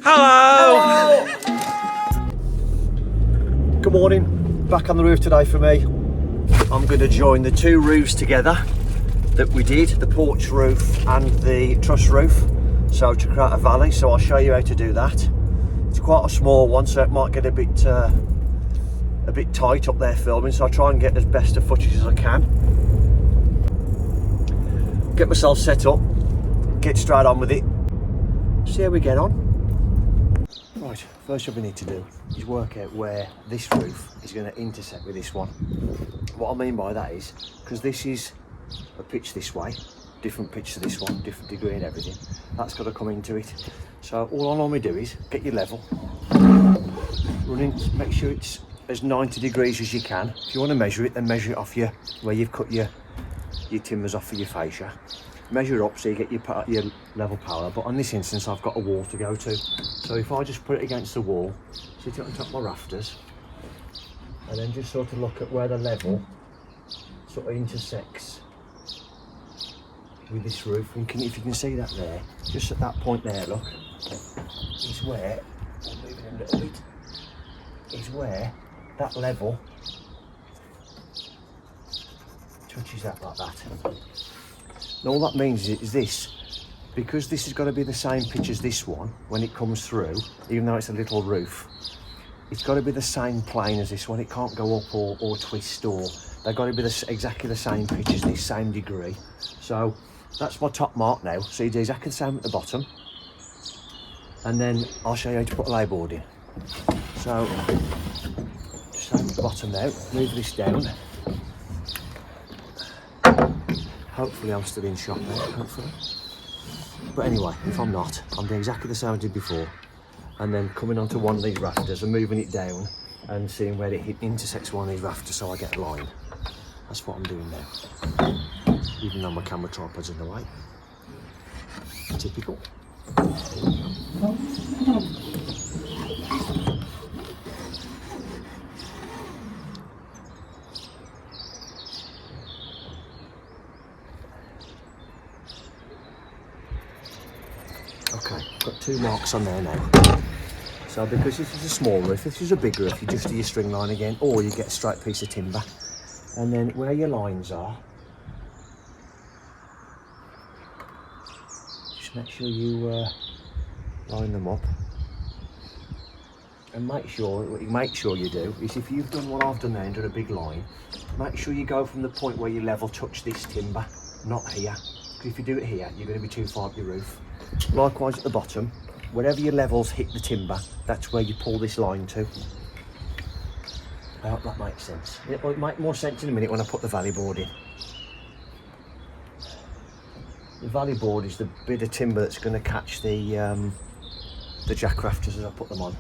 Hello! Good morning, back on the roof today for me. I'm going to join the two roofs together that we did, the porch roof and the truss roof, so to create a valley. So I'll show you how to do that. It's quite a small one, so it might get a bit tight up there filming, so I'll try and get as best of footage as I can. Get myself set up, get straight on with it, see how we get on. Right, first thing we need to do is work out where this roof is going to intersect with this one. What I mean by that is, because this is a pitch this way, different pitch to this one, different degree and everything, that's got to come into it. So all I normally do is get your level, run in, make sure it's as 90 degrees as you can. If you want to measure it, then measure it off where you've cut your timbers off for your fascia. Measure it up so you get your level power, but on this instance I've got a wall to go to. So if I just put it against the wall, sit it on top of my rafters, and then just sort of look at where the level sort of intersects with this roof. And if you can see that there, just at that point there, look, is where, I'll move it a little bit, is where that level touches that like that. And all that means is this, because this has got to be the same pitch as this one when it comes through, even though it's a little roof, it's got to be the same plane as this one. It can't go up or twist, or they've got to be exactly the same pitch as this, same degree. So that's my top mark now. So you do exactly the same at the bottom, and then I'll show you how to put a lay board in. So just same at the bottom now, move this down. Hopefully I'm still in shot there, hopefully. But anyway, if I'm not, I'm doing exactly the same I did before. And then coming onto one of these rafters and moving it down and seeing where it intersects one of these rafters so I get a line. That's what I'm doing now. Even though my camera tripod's in the way. Typical. Okay, got two marks on there now. So because this is a small roof, if this is a big roof, you just do your string line again, or you get a straight piece of timber. And then where your lines are, just make sure you line them up. And make sure you do is, if you've done what I've done there and done a big line, make sure you go from the point where your level touch this timber, not here. Because if you do it here, you're going to be too far up your roof. Likewise at the bottom, wherever your levels hit the timber, that's where you pull this line to. I hope that makes sense. It'll make more sense in a minute when I put the valley board in. The valley board is the bit of timber that's going to catch the jack rafters as I put them on.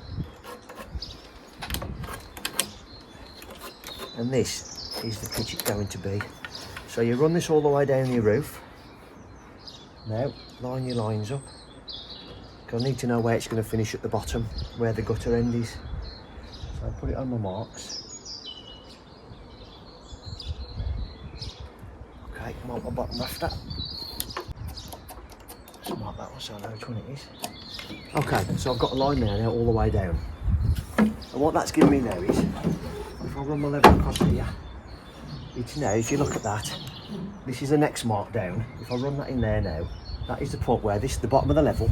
And this is the pitch it's going to be. So you run this all the way down your roof. Now, line your lines up. I need to know where it's going to finish at the bottom, where the gutter end is. So I put it on my marks. Okay, mark my bottom rafter. Just mark that one so I know which one it is. Okay, so I've got a line there now all the way down. And what that's giving me now is, if I run my level across here, it's now, if you look at that, this is the next mark down. If I run that in there now, that is the point where the bottom of the level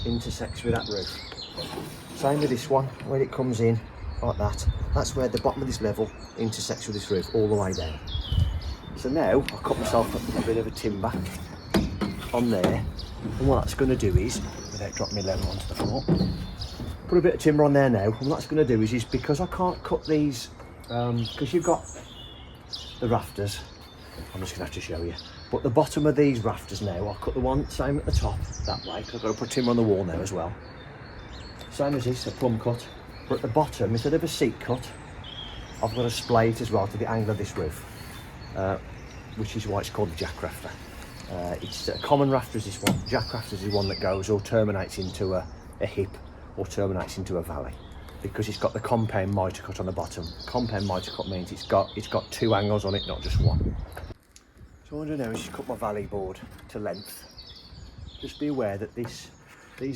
intersects with that roof. Same with this one, where it comes in like that. That's where the bottom of this level intersects with this roof all the way down. So now I've cut myself a bit of a timber on there, and what that's going to do is, without dropping my level onto the floor, put a bit of timber on there now. And what that's going to do is because I can't cut these, because you've got the rafters, I'm just going to have to show you. But the bottom of these rafters now, I'll cut the one same at the top that way, because I've got to put timber on the wall now as well. Same as this, a plumb cut. But at the bottom, instead of a seat cut, I've got to splay it as well to the angle of this roof, which is why it's called the jack rafter. It's a common rafter is this one. Jack rafter is the one that goes or terminates into a hip or terminates into a valley, because it's got the compound mitre cut on the bottom. Compound mitre cut means it's got two angles on it, not just one. So what I'm going to do is just cut my valley board to length, just be aware that these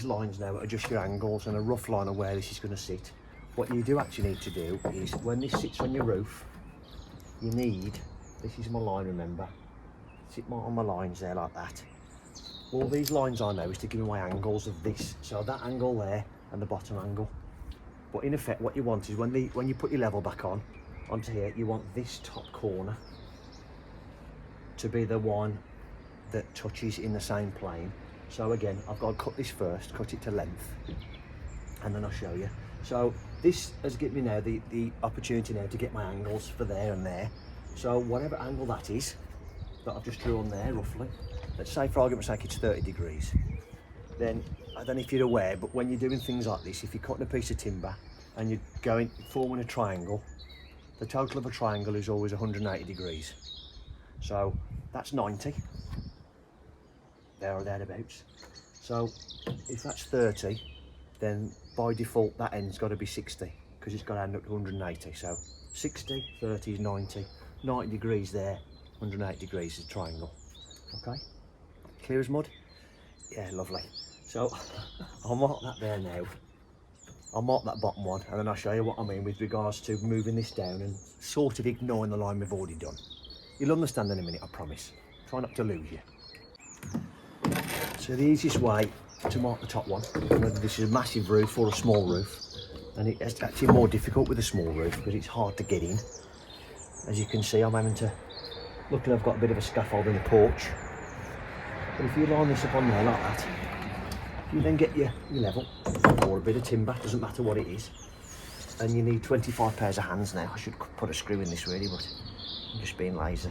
lines now are just your angles and a rough line of where this is going to sit. What you do actually need to do is, when this sits on your roof, you need, this is my line, remember, sit on my lines there like that. All these lines I know is to give me my angles of this, so that angle there and the bottom angle. But in effect, what you want is when you put your level back onto here, you want this top corner to be the one that touches in the same plane. So again, I've got to cut this first, cut it to length, and then I'll show you. So this has given me now the opportunity now to get my angles for there and there. So whatever angle that is, that I've just drawn there roughly, let's say for argument's sake it's 30 degrees. Then, I don't know if you're aware, but when you're doing things like this, if you're cutting a piece of timber and you're forming a triangle, the total of a triangle is always 180 degrees. So that's 90, there or thereabouts. So if that's 30, then by default that end's got to be 60, because it's got to end up to 180. So 60, 30 is 90, 90 degrees there, 180 degrees is a triangle. Okay, clear as mud? Yeah, lovely. So I'll mark that there now. I'll mark that bottom one, and then I'll show you what I mean with regards to moving this down and sort of ignoring the line we've already done. You'll understand in a minute, I promise. Try not to lose you. So the easiest way to mark the top one, whether this is a massive roof or a small roof, and it's actually more difficult with a small roof because it's hard to get in. As you can see, I'm having to, luckily I've got a bit of a scaffold in the porch. But if you line this up on there like that, you then get your level, or a bit of timber, doesn't matter what it is, and you need 25 pairs of hands now. I should put a screw in this really, but I'm just being lazy.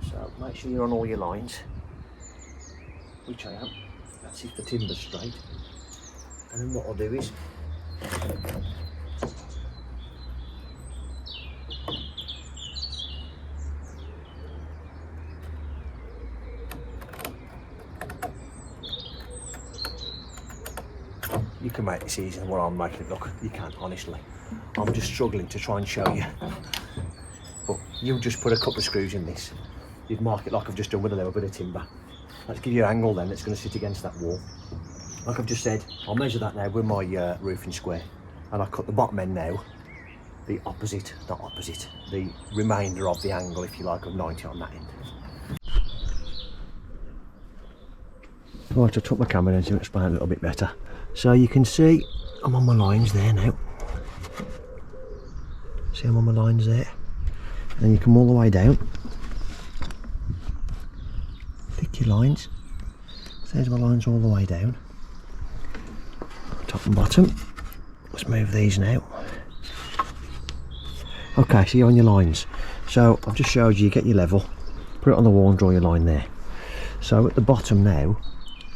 So make sure you're on all your lines, which I am. That's if the timber's straight. And then what I'll do is, you can make this easier than what I'm making it look. You can, honestly. I'm just struggling to try and show you. But you just put a couple of screws in this. You'd mark it like I've just done with a little bit of timber. Let's give you an angle then that's going to sit against that wall. Like I've just said, I'll measure that now with my roofing square. And I cut the bottom end now, the opposite, not opposite, the remainder of the angle, if you like, of 90 on that end. Right, I took my camera in to explain a little bit better. So you can see I'm on my lines there now. See I'm on my lines there. And you come all the way down. Pick your lines. There's my lines all the way down. Top and bottom. Let's move these now. Okay, so you're on your lines. So I've just showed you get your level, put it on the wall and draw your line there. So at the bottom now,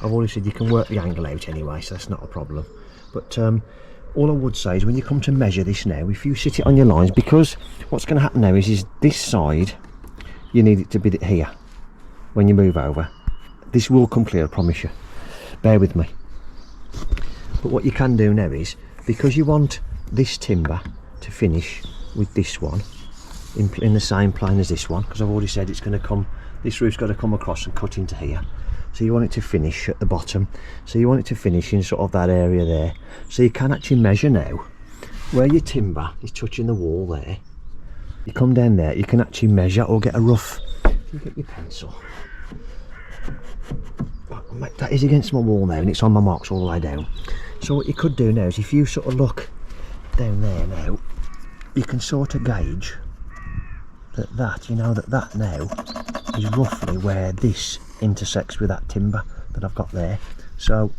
I've already said you can work the angle out anyway, so that's not a problem. But all I would say is when you come to measure this now, if you sit it on your lines, because what's going to happen now is this side, you need it to be here when you move over. This will come clear, I promise you. Bear with me. But what you can do now is, because you want this timber to finish with this one in the same plane as this one, because I've already said it's going to come, this roof's got to come across and cut into here. So you want it to finish at the bottom, so you want it to finish in sort of that area there. So you can actually measure now where your timber is touching the wall there. You come down there, you can actually measure or get a rough, if you get your pencil, that is against my wall now and it's on my marks all the way down. So what you could do now is if you sort of look down there now, you can sort of gauge that you know that now is roughly where this intersects with that timber that I've got there. So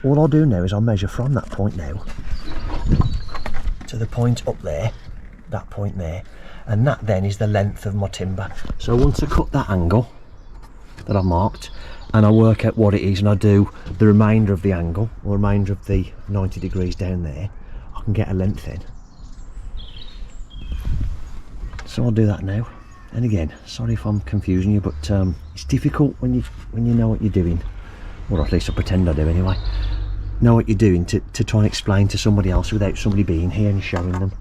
all I'll do now is I'll measure from that point now to the point up there, that point there, and that then is the length of my timber. So once I cut that angle that I marked and I work out what it is and I do the remainder of the angle or remainder of the 90 degrees down there, I can get a length in. So I'll do that now. And again, sorry if I'm confusing you, but it's difficult when you know what you're doing, or at least I pretend I do anyway, know what you're doing to try and explain to somebody else without somebody being here and showing them.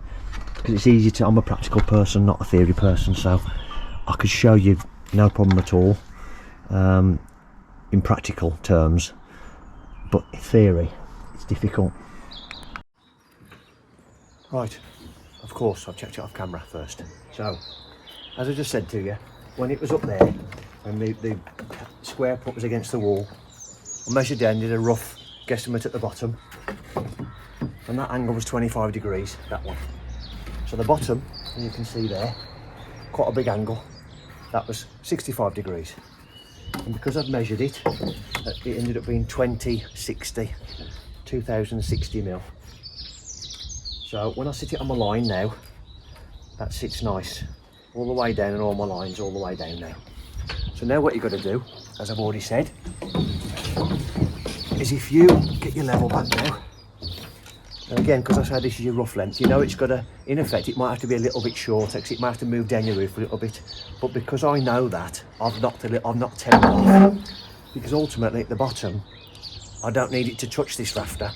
Because it's easy to, I'm a practical person, not a theory person, so I could show you no problem at all. in practical terms, but in theory it's difficult. Right, of course I've checked it off camera first. So, as I just said to you, when it was up there, and the square put was against the wall, I measured down, did a rough guesstimate at the bottom, and that angle was 25 degrees, that one. So the bottom, as you can see there, quite a big angle, that was 65 degrees. And because I've measured it, it ended up being 2060, 2060 mil. So when I sit it on my line now, that sits nice, all the way down, and all my lines all the way down now. So now what you've got to do, as I've already said, is if you get your level back now, and again, because I said this is your rough length, you know it's got to, in effect, it might have to be a little bit shorter, because it might have to move down your roof a little bit. But because I know that, I've knocked 10 off, because ultimately at the bottom, I don't need it to touch this rafter,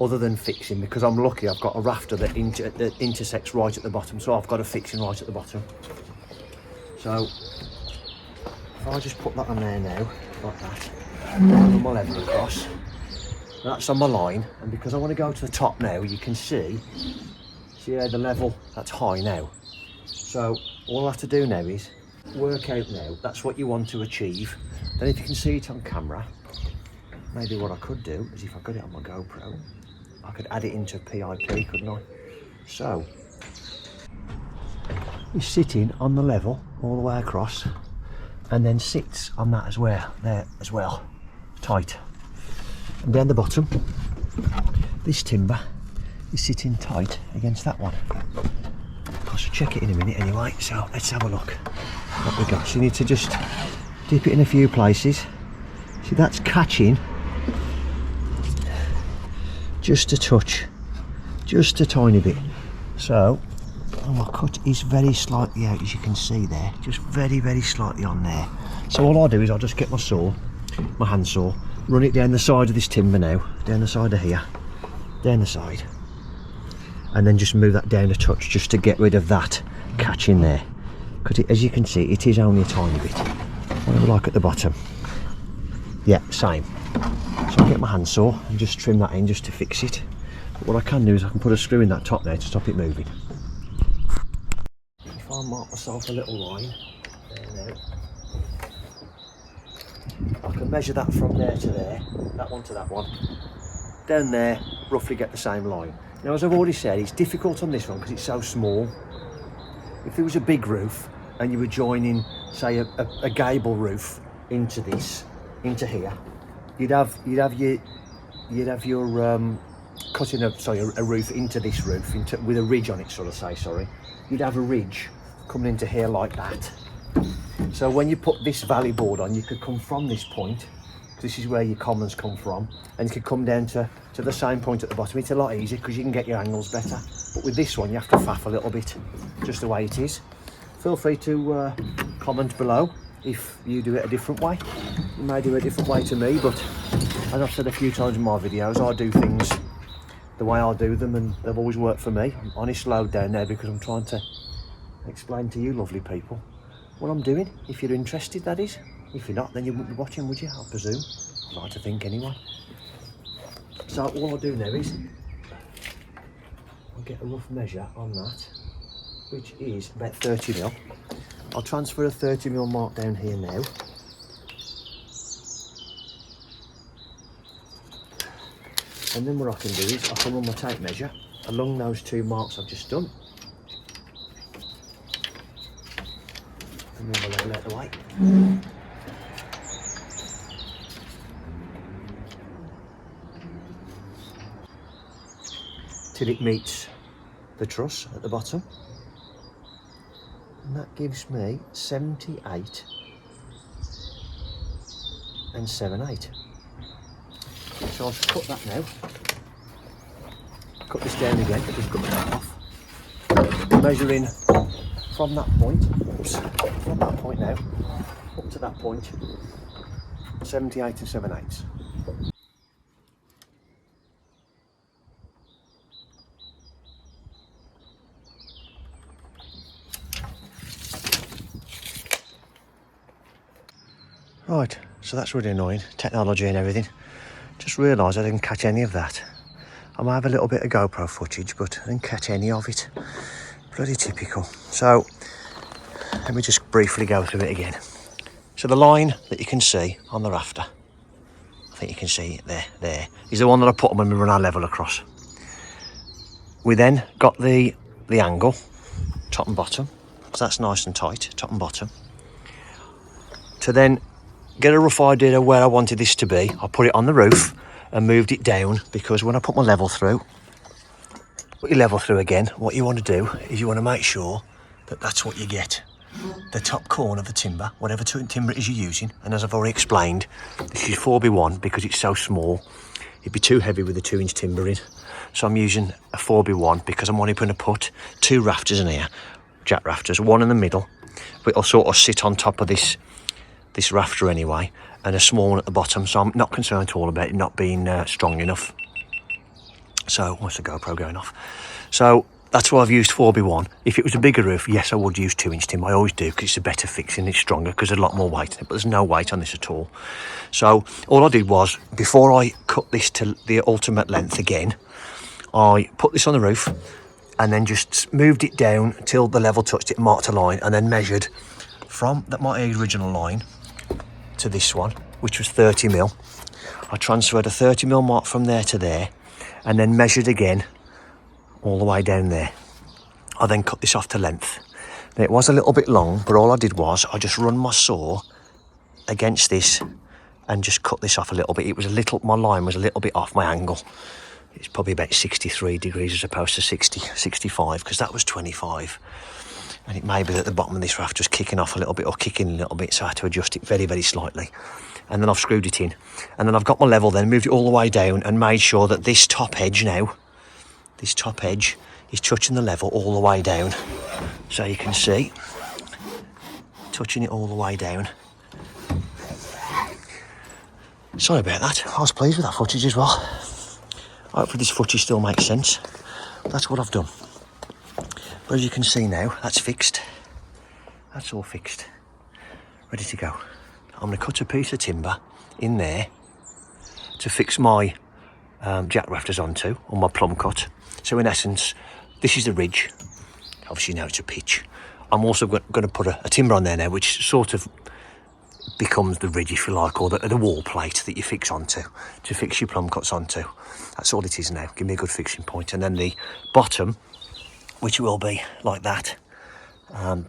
other than fixing, because I'm lucky I've got a rafter that intersects right at the bottom, so I've got a fixing right at the bottom. So if I just put that on there now, like that, and my level across, that's on my line, and because I want to go to the top now, you can see how the level, that's high now. So all I have to do now is work out now, that's what you want to achieve. Then if you can see it on camera, maybe what I could do is, if I got it on my GoPro, I could add it into PIP, couldn't I? So it's sitting on the level all the way across, and then sits on that as well, there as well, tight. And down the bottom, this timber is sitting tight against that one. I shall check it in a minute anyway, so let's have a look what we got. So you need to just dip it in a few places. See, that's catching just a touch, just a tiny bit. So my cut is very slightly out, as you can see there, just very, very slightly on there. So all I'll do is I'll just get my saw, my hand saw, run it down the side of this timber now, down the side of here, down the side, and then just move that down a touch just to get rid of that catch in there, because as you can see it is only a tiny bit. What do we like at the bottom? Yeah, same. So I'll get my handsaw and just trim that in just to fix it. But what I can do is I can put a screw in that top there to stop it moving. If I mark myself a little line there now, I can measure that from there to there, that one to that one, down there, roughly get the same line. Now, as I've already said, it's difficult on this one because it's so small. If there was a big roof and you were joining, say, a gable roof into this, into here, you'd have your cutting a roof into this roof, with a ridge on it, sort of say, sorry. You'd have a ridge coming into here like that. So when you put this valley board on, you could come from this point, this is where your commons come from, and you could come down to the same point at the bottom. It's a lot easier because you can get your angles better. But with this one, you have to faff a little bit, just the way it is. Feel free to comment below if you do it a different way. You may do it a different way to me, but as I've said a few times in my videos, I do things the way I do them, and they've always worked for me. I'm honest low down there because I'm trying to explain to you lovely people what I'm doing, if you're interested, that is. If you're not, then you wouldn't be watching, would you? I presume. I'd like to think anyway. So all I'll do now is I'll get a rough measure on that, which is about 30 mil. I'll transfer a 30 mil mark down here now. And then what I can do is I can run my tape measure along those two marks I've just done. And move my level out of the way. Till it meets the truss at the bottom. And that gives me 78 and 7/8. So I'll just cut that now. Cut this down again, just cut that off. Measuring from that point, from that point now, up to that point, 78 and 7/8. Right, So that's really annoying, technology and everything. Just realised I didn't catch any of that. I might have a little bit of GoPro footage, but I didn't catch any of it. Bloody typical. So, let me just briefly go through it again. So the line that you can see on the rafter, I think you can see it there, is the one that I put on when we run our level across. We then got the angle, top and bottom, so that's nice and tight, top and bottom. To then get a rough idea of where I wanted this to be, I put it on the roof and moved it down, because when I put my level through, put your level through again, what you want to do is you want to make sure that that's what you get. The top corner of the timber, whatever timber it is you're using, and as I've already explained, this is 4x1 because it's so small. It'd be too heavy with the 2-inch timber in. So I'm using a 4x1 because I'm only going to put 2 rafters in here, jack rafters, one in the middle, but it'll sort of sit on top of this rafter anyway, and a small one at the bottom, so I'm not concerned at all about it not being strong enough. So, what's the GoPro going off? So, that's why I've used 4x1. If it was a bigger roof, yes, I would use 2-inch timber. I always do, because it's a better fix and it's stronger, because there's a lot more weight in it, but there's no weight on this at all. So, all I did was, before I cut this to the ultimate length again, I put this on the roof, and then just moved it down till the level touched it, marked a line, and then measured from my original line to this one, which was 30mm. I transferred a 30mm mark from there to there, and then measured again all the way down there. I then cut this off to length. Now, it was a little bit long, but all I did was I just run my saw against this and just cut this off a little bit. My line was a little bit off my angle. It's probably about 63 degrees as opposed to 65, because that was 25. And it may be that the bottom of this raft was kicking off a little bit, or kicking a little bit, so I had to adjust it very, very slightly. And then I've screwed it in. And then I've got my level then, moved it all the way down, and made sure that this top edge now, this top edge is touching the level all the way down. So you can see, touching it all the way down. Sorry about that. I was pleased with that footage as well. Hopefully this footage still makes sense. That's what I've done. But as you can see now, that's fixed. That's all fixed. Ready to go. I'm going to cut a piece of timber in there to fix my jack rafters onto, on my plumb cut. So in essence, this is the ridge. Obviously now it's a pitch. I'm also going to put a timber on there now, which sort of becomes the ridge, if you like, or the wall plate that you fix onto, to fix your plumb cuts onto. That's all it is now. Give me a good fixing point. And then the bottom, which will be like that,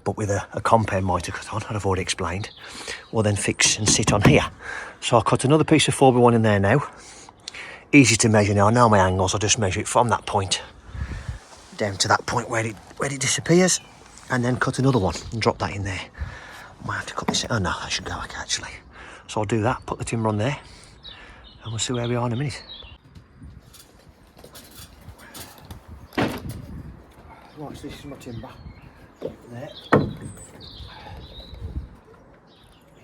but with a compound mitre cut on, I've already explained, will then fix and sit on here. So I'll cut another piece of 4x1 in there now. Easy to measure now. I know my angles. I'll just measure it from that point down to that point where it disappears, and then cut another one and drop that in there. Might have to cut this in. Oh no, that should go back actually. So I'll do that, put the timber on there, and we'll see where we are in a minute. Right, so this is my timber. There. Is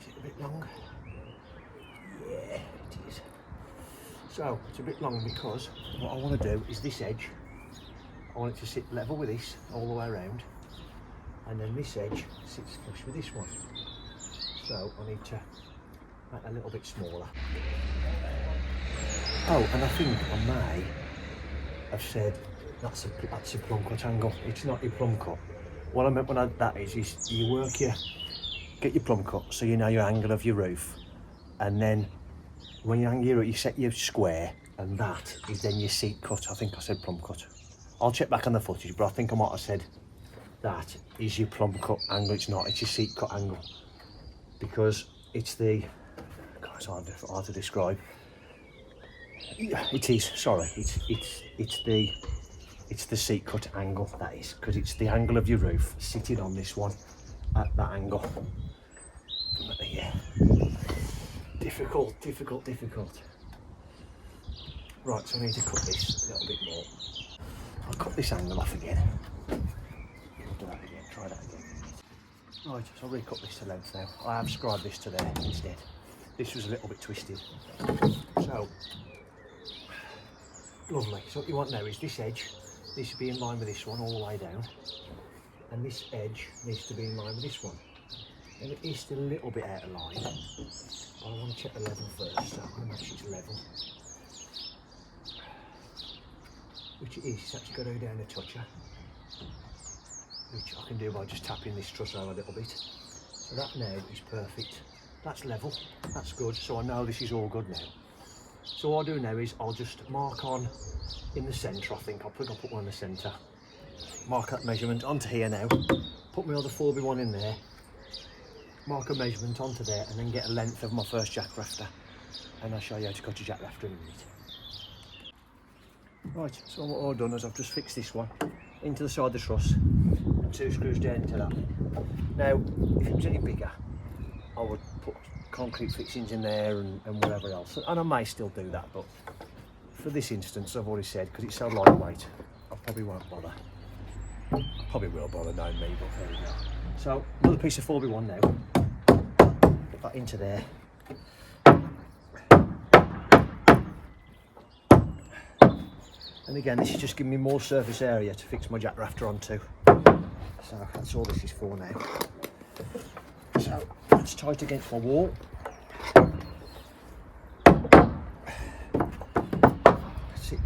it a bit long? Yeah, it is. So, it's a bit long because what I want to do is this edge, I want it to sit level with this all the way around, and then this edge sits flush with this one. So I need to make a little bit smaller. Oh, and I think I may have said that's a plumb cut angle. It's not your plumb cut. What I meant when that is you get your plumb cut so you know your angle of your roof, and then when you hang your roof, you set your square, and that is then your seat cut. I think I said plumb cut. I'll check back on the footage, but I think I might have said that is your plumb cut angle. It's not, it's your seat cut angle, because it's the, God, it's hard to describe. Yeah, it is, sorry, it's the seat cut angle, that is, because it's the angle of your roof sitting on this one at that angle. But yeah, difficult. Right, so I need to cut this a little bit more. I'll cut this angle off again. We'll do that again, try that again. Right, so I'll recut this to length now. I have scribed this to there instead. This was a little bit twisted. So, lovely. So what you want now is this edge, this should be in line with this one all the way down, and this edge needs to be in line with this one. And it is still a little bit out of line. But I want to check the level first, so I'm going to make sure it's level. Which it is, it's actually got to go down a toucher. Which I can do by just tapping this truss over a little bit. So that now is perfect. That's level, that's good, so I know this is all good now. So what I'll do now is I'll just mark on in the centre, I think. I'll put one in the centre. Mark that measurement onto here now. Put my other 4x1 in there. Mark a measurement onto there and then get a length of my first jack rafter. And I'll show you how to cut a jack rafter in a minute. Right, so what I've done is I've just fixed this one into the side of the truss and 2 screws down into that. Now, if it was any bigger, I would put concrete fixings in there and whatever else, and I may still do that, but for this instance I've already said, because it's so lightweight, I probably won't bother. I probably will bother, knowing me, but there we go. So another piece of 4x1 now, put that into there. And again, this is just giving me more surface area to fix my jack rafter onto. So that's all this is for now. So it's tight against my wall. That's it.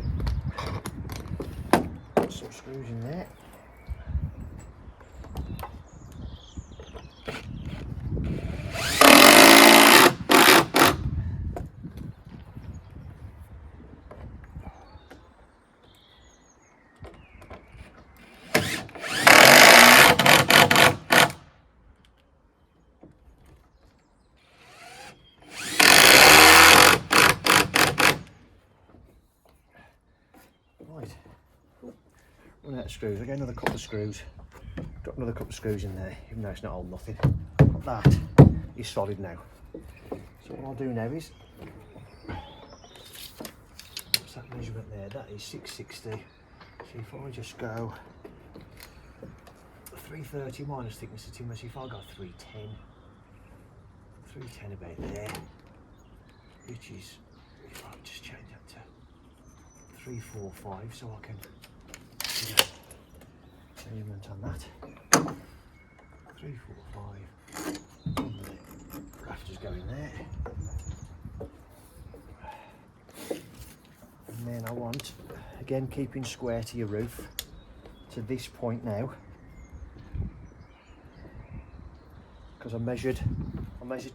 Put some screws in there. Run out of screws, I get another couple of screws, drop another couple of screws in there, even though it's not old nothing. That is solid now. So what I'll do now is, what's that measurement there? That is 660. So if I just go 330 minus thickness of timber, so if I go 310 about there, which is, if I just change that to 345, so I can measurement on that. 345. The rafters go in there. And then I want, again keeping square to your roof, to this point now. Because I measured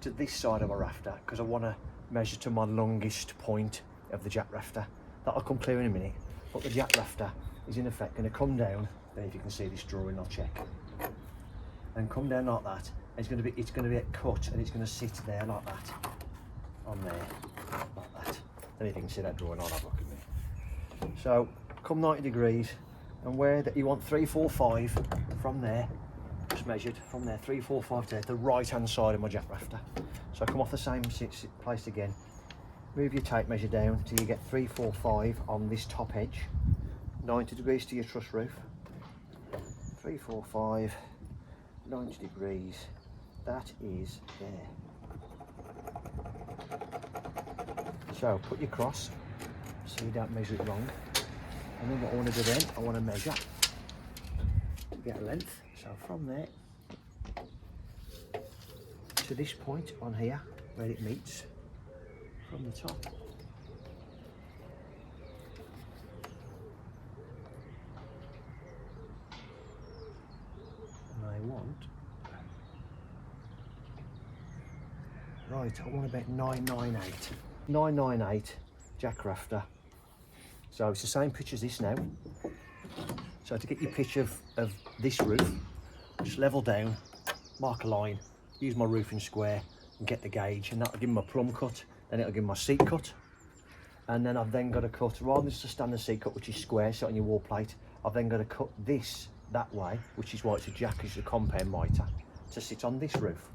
to this side of a rafter, because I want to measure to my longest point of the jack rafter. That'll come clear in a minute. But the jack rafter is in effect going to come down. Then if you can see this drawing, I'll check. And come down like that. It's going to be a cut, and it's going to sit there like that, on there, like that. Then if you can see that drawing, I'll have a look at me. So come 90 degrees, and where that you want 345 from there, just measured from there, 345 to the right hand side of my jack rafter. So come off the same place again. Move your tape measure down till you get 345 on this top edge. 90 degrees to your truss roof. 345, 90 degrees, that is there. So put your cross so you don't measure it wrong. And then what I want to do then, I want to measure to get a length. So from there to this point on here where it meets from the top. I want about 998. 998 jack rafter. So it's the same pitch as this now. So to get your pitch of this roof, just level down, mark a line, use my roofing square and get the gauge, and that'll give me my plumb cut, then it'll give me my seat cut. And then I've then got to cut, rather than just a standard seat cut which is square, set on your wall plate, I've then got to cut this that way, which is why it's a jack, it's a compound mitre, to sit on this roof.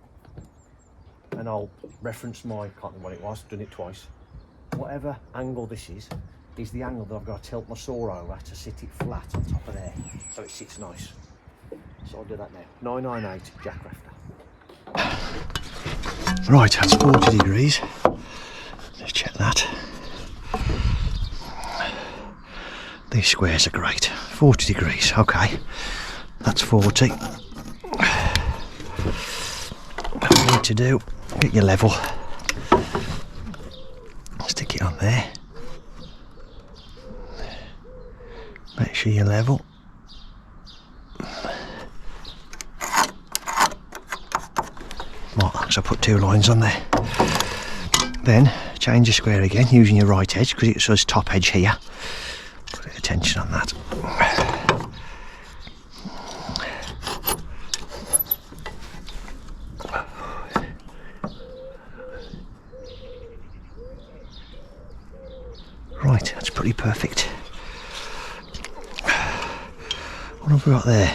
And I'll reference my, can't remember what it was, done it twice. Whatever angle this is the angle that I've got to tilt my saw over to sit it flat on top of there, so it sits nice. So I'll do that now. 998 jack rafter. Right, that's 40 degrees. Let's check that. These squares are great. 40 degrees, okay. That's 40. you need to do, get your level, stick it on there, make sure you're level. So I put 2 lines on there. Then change the square again using your right edge because it says top edge here. Put a bit of tension on that. Right, that's pretty perfect. What have we got there?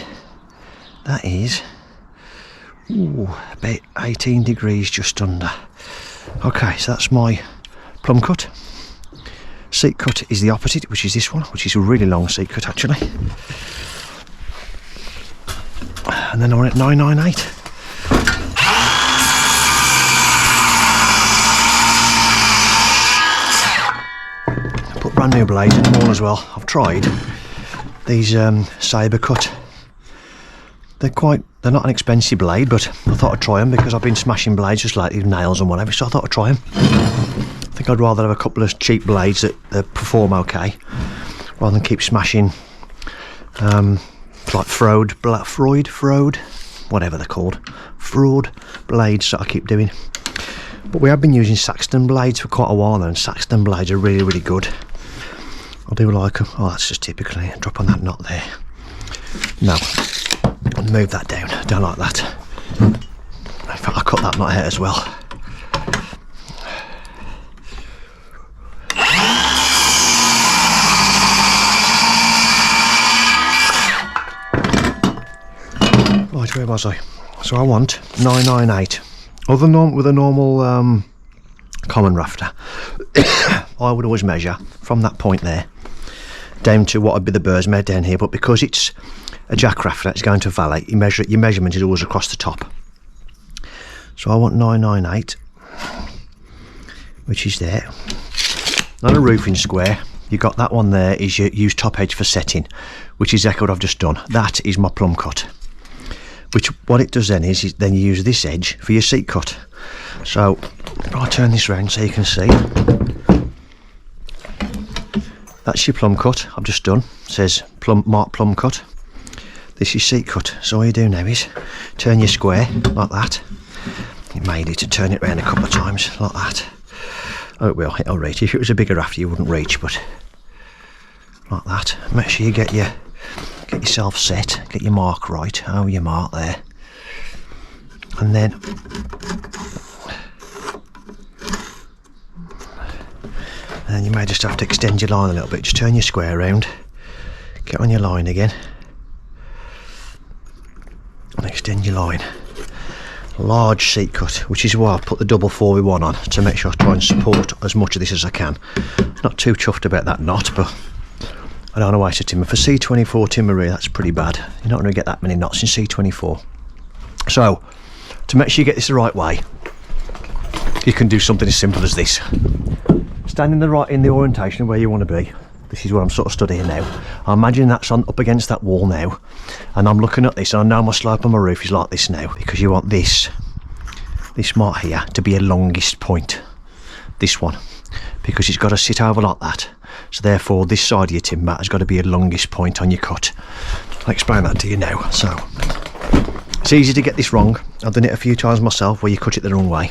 That is about 18 degrees just under. Okay, so that's my plumb cut. Seat cut is the opposite, which is this one, which is a really long seat cut actually. And then I went at 998. I put brand new blades in them all as well. I've tried these Sabre cut. They're not an expensive blade, but I thought I'd try them because I've been smashing blades just like nails and whatever, so I thought I'd try them. I think I'd rather have a couple of cheap blades that perform okay, rather than keep smashing like Freud, whatever they're called, fraud blades that I keep doing. But we have been using Saxton blades for quite a while now, and Saxton blades are really, really good. I do like them. Oh, that's just typically drop on that knot there. No. Move that down, don't like that. In fact, I cut that knot out as well. Right, where was I? So I want 998. Other than with a normal common rafter, I would always measure from that point there down to what would be the burrs made down here, but because it's a jack rafter, it's going to a valet, your measurement is always across the top. So I want 998, which is there. Not a roofing square. You got that one there, is your use top edge for setting, which is exactly what I've just done. That is my plumb cut. Which what it does then is then you use this edge for your seat cut. So if I turn this round so you can see, that's your plumb cut I've just done. It says mark plumb cut. This is seat cut. So all you do now is turn your square like that. You may need to turn it around a couple of times like that. Oh, it will, it'll reach. If it was a bigger rafter you wouldn't reach, but like that. Make sure you get yourself set, get your mark right, over your mark there. And then you may just have to extend your line a little bit. Just turn your square around, get on your line again, and extend your line. Large seat cut, which is why I put the double 4v1 on, to make sure I try and support as much of this as I can. Not too chuffed about that knot, but I don't want to waste a timber. For C24 timber, that's pretty bad. You're not going to get that many knots in C24. So, to make sure you get this the right way, you can do something as simple as this. Stand in the orientation where you want to be. This is where I'm sort of stood here now. I imagine that's up against that wall now, and I'm looking at this, and I know my slope on my roof is like this now, because you want this mark here to be a longest point. This one, because it's got to sit over like that. So therefore, this side of your timber has got to be a longest point on your cut. I'll explain that to you now. So it's easy to get this wrong. I've done it a few times myself where you cut it the wrong way.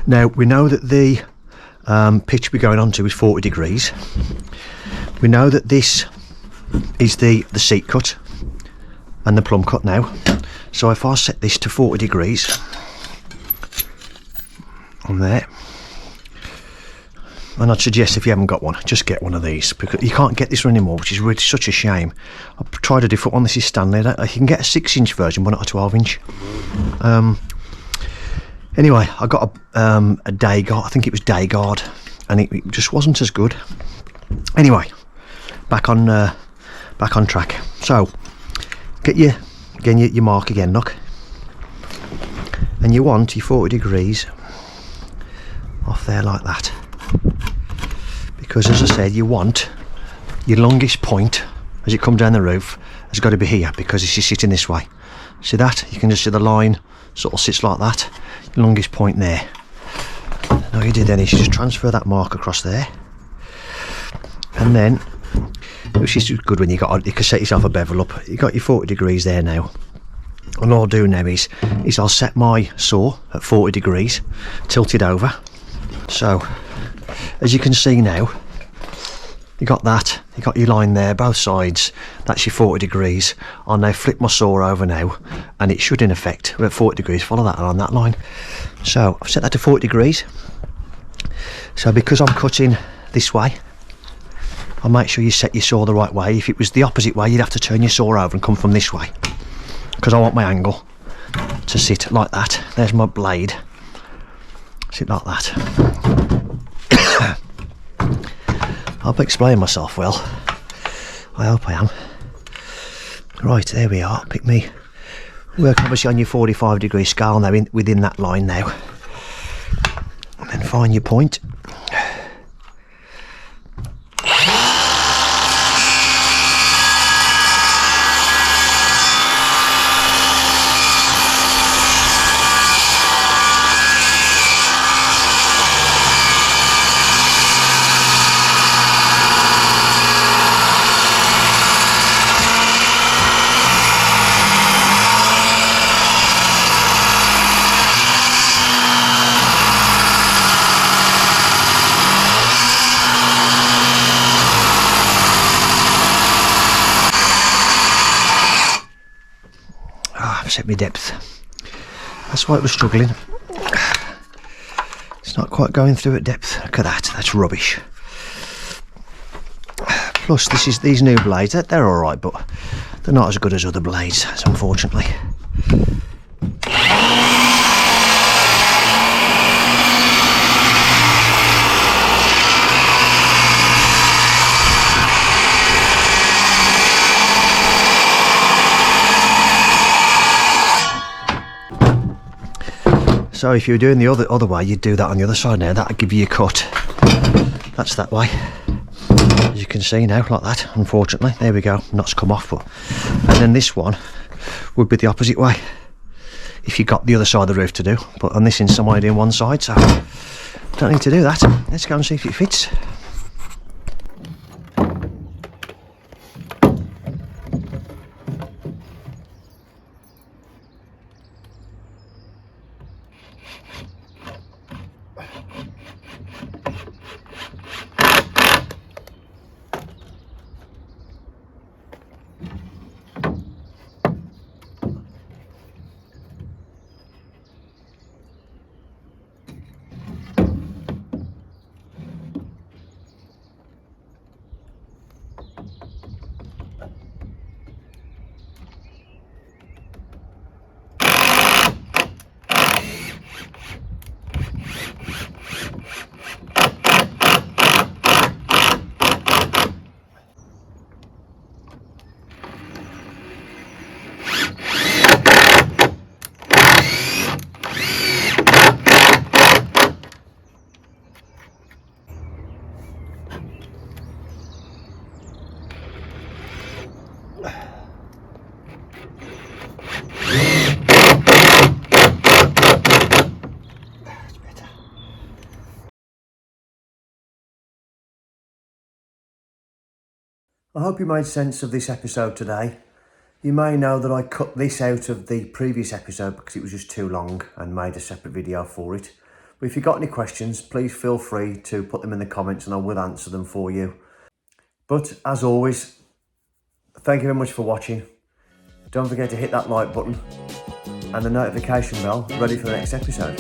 Now we know that the pitch we're going on to is 40 degrees. We know that this is the seat cut and the plumb cut now. So if I set this to 40 degrees on there, and I'd suggest if you haven't got one, just get one of these, because you can't get this one anymore, which is really such a shame. I've tried a different one. This is Stanley. You can get a 6-inch version, but not a 12-inch. Anyway, I got a day guard. I think it was day guard, and it just wasn't as good. Anyway, back on track. So get your mark again, look, and you want your 40 degrees off there like that, because as I said, you want your longest point as you come down the roof has got to be here, because this is sitting this way. See that? You can just see the line sort of sits like that, longest point there. And all you do then is you just transfer that mark across there, and then, which is good when you can set yourself a bevel up. You got your 40 degrees there now. And all I'll do now is I'll set my saw at 40 degrees, tilted over. So, as you can see now, you got that, you got your line there, both sides, that's your 40 degrees. I'll now flip my saw over now, and it should in effect, we're at 40 degrees, follow that on that line. So, I've set that to 40 degrees. So because I'm cutting this way, I'll make sure you set your saw the right way. If it was the opposite way, you'd have to turn your saw over and come from this way, because I want my angle to sit like that. There's my blade, sit like that. I'll explain myself well, I hope I am. Right, there we are, pick me. Work obviously on your 45 degree scale now, within that line now. And then find your point. Set my depth. That's why it was struggling. It's not quite going through at depth. Look at that. That's rubbish. Plus, these new blades. They're all right, but they're not as good as other blades, unfortunately. So if you were doing the other way, you'd do that on the other side now. That'd give you a cut. That's that way. As you can see now, like that, unfortunately. There we go, knot's come off. And then this one would be the opposite way, if you got the other side of the roof to do. But on this instance, I'm only doing one side, so don't need to do that. Let's go and see if it fits. I hope you made sense of this episode today. You may know that I cut this out of the previous episode because it was just too long and made a separate video for it. But if you've got any questions, please feel free to put them in the comments and I will answer them for you. But as always, thank you very much for watching. Don't forget to hit that like button and the notification bell ready for the next episode.